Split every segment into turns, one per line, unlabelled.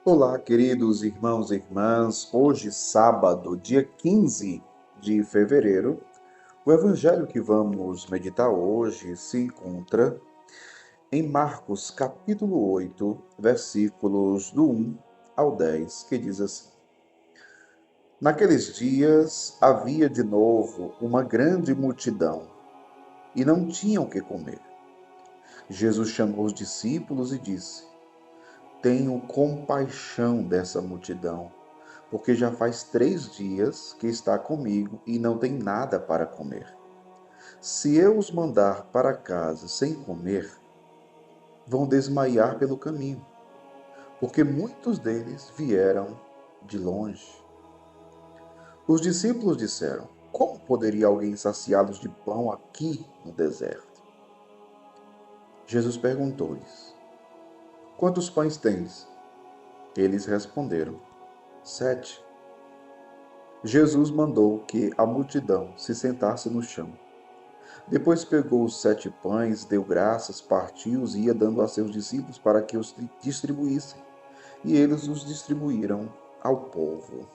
Olá, queridos irmãos e irmãs. Hoje, sábado, dia 15 de fevereiro, o evangelho que vamos meditar hoje se encontra em Marcos, capítulo 8, versículos do 1 ao 10, que diz assim: Naqueles dias havia de novo uma grande multidão e não tinham o que comer. Jesus chamou os discípulos e disse: Tenho compaixão dessa multidão, porque já faz 3 dias que está comigo e não tem nada para comer. Se eu os mandar para casa sem comer, vão desmaiar pelo caminho, porque muitos deles vieram de longe. Os discípulos disseram: Como poderia alguém saciá-los de pão aqui no deserto? Jesus perguntou-lhes: Quantos pães tens? Eles responderam: 7. Jesus mandou que a multidão se sentasse no chão. Depois pegou os 7 pães, deu graças, partiu-os e ia dando a seus discípulos para que os distribuíssem. E eles os distribuíram ao povo.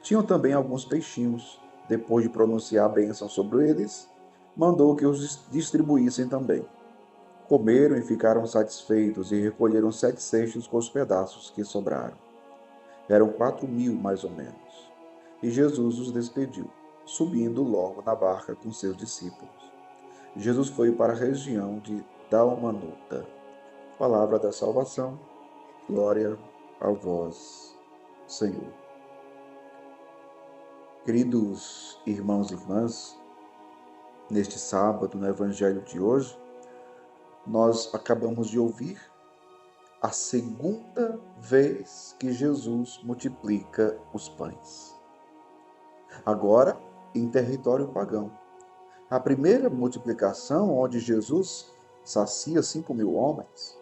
Tinham também alguns peixinhos. Depois de pronunciar a bênção sobre eles, mandou que os distribuíssem também. Comeram e ficaram satisfeitos e recolheram 7 cestos com os pedaços que sobraram. Eram 4.000 mais ou menos. E Jesus os despediu, subindo logo na barca com seus discípulos. Jesus foi para a região de Dalmanuta. Palavra da salvação, glória a vós, Senhor. Queridos irmãos e irmãs, neste sábado, no Evangelho de hoje, nós acabamos de ouvir a segunda vez que Jesus multiplica os pães. Agora, em território pagão. A primeira multiplicação, onde Jesus sacia 5.000 homens,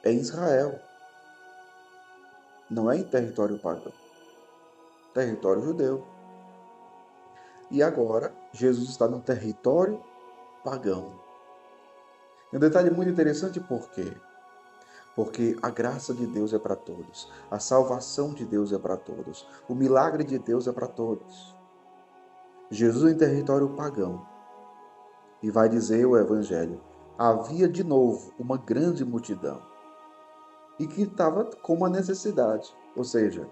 é em Israel, não é em território pagão, território judeu. E agora, Jesus está no território pagão. E um detalhe muito interessante, por quê? Porque a graça de Deus é para todos, a salvação de Deus é para todos, o milagre de Deus é para todos. Jesus em território pagão. E vai dizer o Evangelho: havia de novo uma grande multidão e que estava com uma necessidade, ou seja,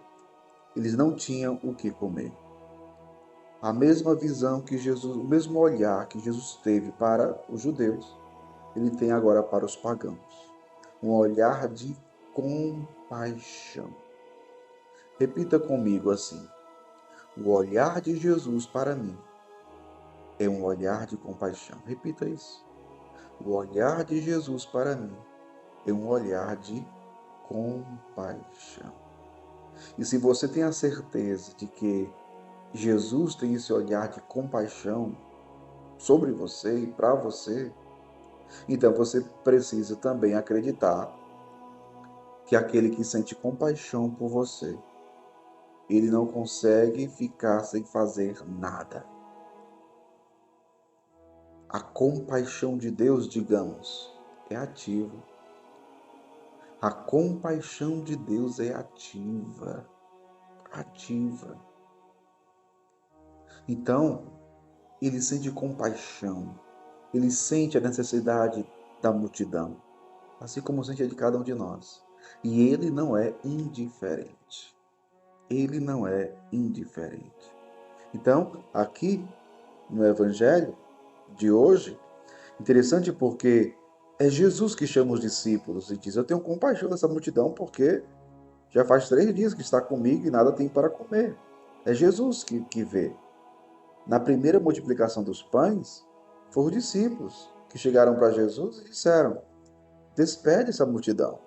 eles não tinham o que comer. A mesma visão que Jesus, o mesmo olhar que Jesus teve para os judeus, ele tem agora para os pagãos. Um olhar de compaixão. Repita comigo assim: o olhar de Jesus para mim é um olhar de compaixão. Repita isso. O olhar de Jesus para mim é um olhar de compaixão. E se você tem a certeza de que Jesus tem esse olhar de compaixão sobre você e para você, então você precisa também acreditar que aquele que sente compaixão por você, ele não consegue ficar sem fazer nada. A compaixão de Deus, digamos, é ativa. A compaixão de Deus é ativa. Ativa. Então, ele sente compaixão. Ele sente a necessidade da multidão, assim como sente a de cada um de nós. E ele não é indiferente. Ele não é indiferente. Então, aqui no Evangelho de hoje, interessante porque é Jesus que chama os discípulos e diz: Eu tenho compaixão dessa multidão porque já faz 3 dias que está comigo e nada tem para comer. É Jesus que vê. Na primeira multiplicação dos pães, foram os discípulos que chegaram para Jesus e disseram: Despede essa multidão.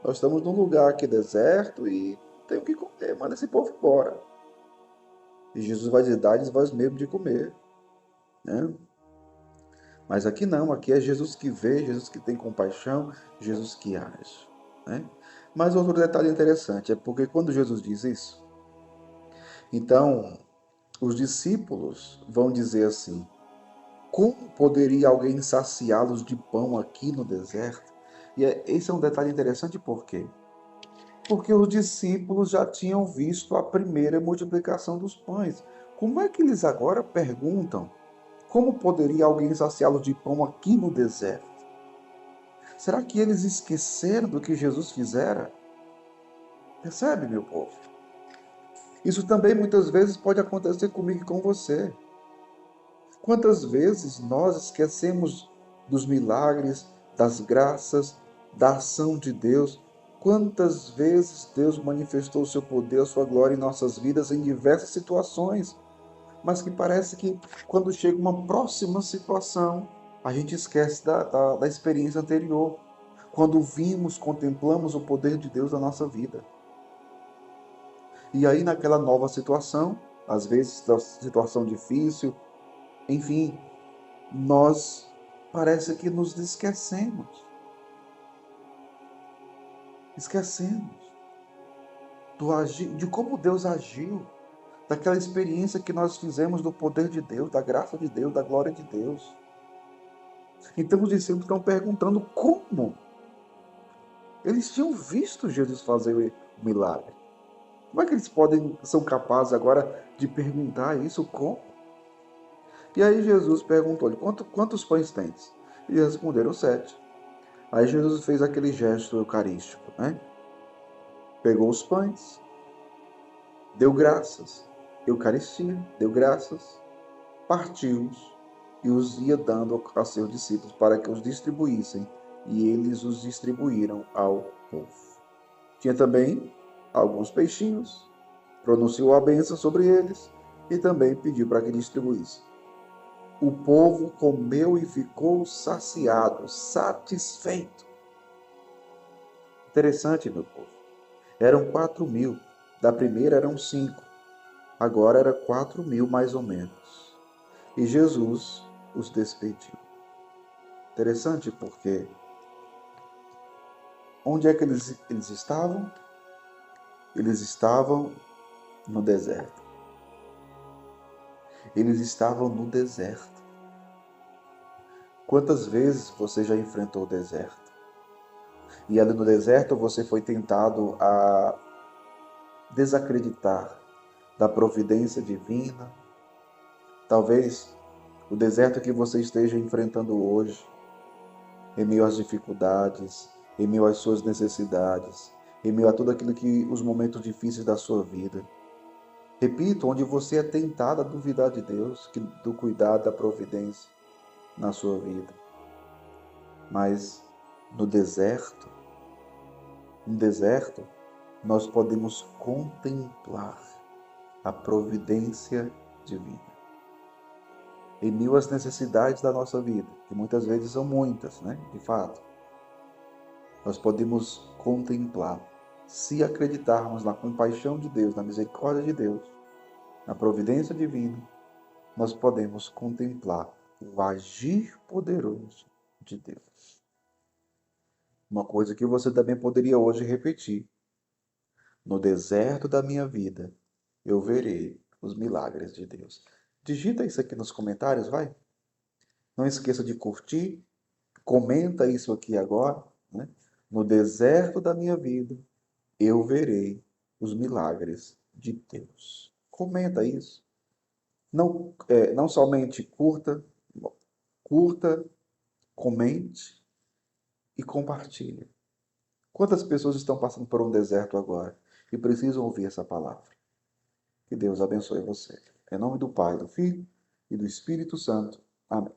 Nós estamos num lugar aqui deserto e tem o que comer, manda esse povo embora. E Jesus vai dizer: Dá-lhes vós mesmo de comer. Né? Mas aqui não, aqui é Jesus que vê, Jesus que tem compaixão, Jesus que age. Né? Mas outro detalhe interessante é porque quando Jesus diz isso, então os discípulos vão dizer assim: Como poderia alguém saciá-los de pão aqui no deserto? Esse é um detalhe interessante, por quê? Porque os discípulos já tinham visto a primeira multiplicação dos pães. Como é que eles agora perguntam como poderia alguém saciá-los de pão aqui no deserto? Será que eles esqueceram do que Jesus fizera? Percebe, meu povo? Isso também muitas vezes pode acontecer comigo e com você. Quantas vezes nós esquecemos dos milagres, das graças, da ação de Deus? Quantas vezes Deus manifestou o seu poder, a sua glória em nossas vidas em diversas situações, mas que parece que quando chega uma próxima situação, a gente esquece da experiência anterior. Quando vimos, contemplamos o poder de Deus na nossa vida. E aí, naquela nova situação, às vezes, da situação difícil, enfim, nós parece que nos esquecemos. Esquecemos de como Deus agiu, daquela experiência que nós fizemos do poder de Deus, da graça de Deus, da glória de Deus. Então os discípulos estão perguntando como eles tinham visto Jesus fazer o milagre. Como é que eles são capazes agora de perguntar isso como? E aí Jesus perguntou-lhe, quantos pães tens? E eles responderam, 7. Aí Jesus fez aquele gesto eucarístico, né? Pegou os pães, deu graças, Eucaristia, deu graças, partiu-os e os ia dando a seus discípulos para que os distribuíssem, e eles os distribuíram ao povo. Tinha também alguns peixinhos, pronunciou a bênção sobre eles e também pediu para que distribuíssem. O povo comeu e ficou saciado, satisfeito. Interessante, meu povo. Eram 4.000. Da primeira eram 5. Agora era 4.000 mais ou menos. E Jesus os despediu. Interessante porque onde é que eles estavam? Eles estavam no deserto. Eles estavam no deserto. Quantas vezes você já enfrentou o deserto? E ali no deserto você foi tentado a desacreditar da providência divina. Talvez o deserto que você esteja enfrentando hoje, em meio às dificuldades, em meio às suas necessidades, em meio a tudo aquilo que os momentos difíceis da sua vida. Repito, onde você é tentado a duvidar de Deus, do cuidado, da providência na sua vida. Mas no deserto, nós podemos contemplar a providência divina. Em meio às necessidades da nossa vida, que muitas vezes são muitas, né? De fato, nós podemos contemplar, se acreditarmos na compaixão de Deus, na misericórdia de Deus, na providência divina, nós podemos contemplar o agir poderoso de Deus. Uma coisa que você também poderia hoje repetir: no deserto da minha vida, eu verei os milagres de Deus. Digita isso aqui nos comentários, vai. Não esqueça de curtir, comenta isso aqui agora, né? No deserto da minha vida, eu verei os milagres de Deus. Comenta isso. Não somente curta, comente e compartilhe. Quantas pessoas estão passando por um deserto agora e precisam ouvir essa palavra? Que Deus abençoe você. Em nome do Pai, do Filho e do Espírito Santo. Amém.